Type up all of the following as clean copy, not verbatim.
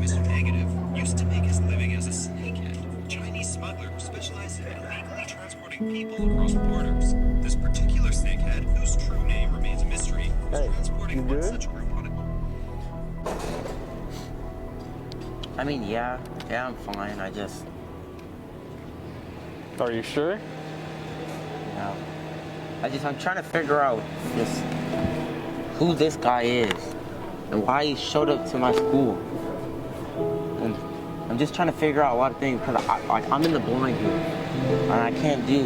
Mr. Negative used to make his living as a snakehead, Chinese smuggler who specialized in illegally transporting people across borders. This particular snakehead, whose true name remains a mystery, was Hey, you transporting one good? such group on a... I mean, yeah, I'm fine. Are you sure? Yeah. I'm trying to figure out just who this guy is and why he showed up to my school. And I'm just trying to figure out a lot of things because I'm in the blind here and I can't do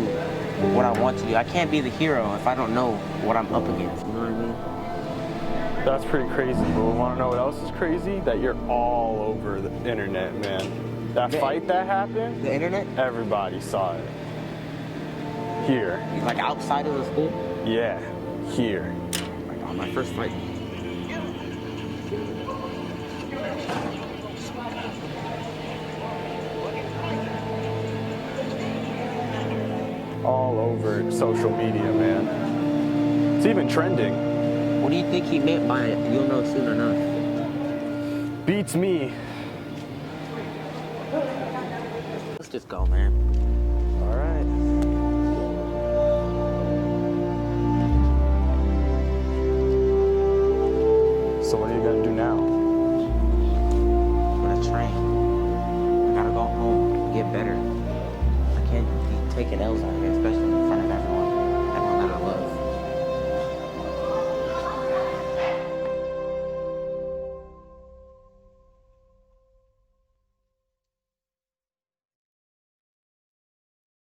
what I want to do. I can't be the hero if I don't know what I'm up against. You know what I mean? That's pretty crazy, but want to know what else is crazy? That you're all over the internet, man. That fight that happened, The internet? everybody saw it. Here. He's like outside of the school? Yeah, here. Like on my first fight. All over social media, man. It's even trending. What do you think he meant by it? You'll know soon enough. Beats me. Let's just go, man. All right. So what are you gonna do now? I'm gonna train. I gotta go home, get better. I can't be taking L's out here, especially in front of everyone.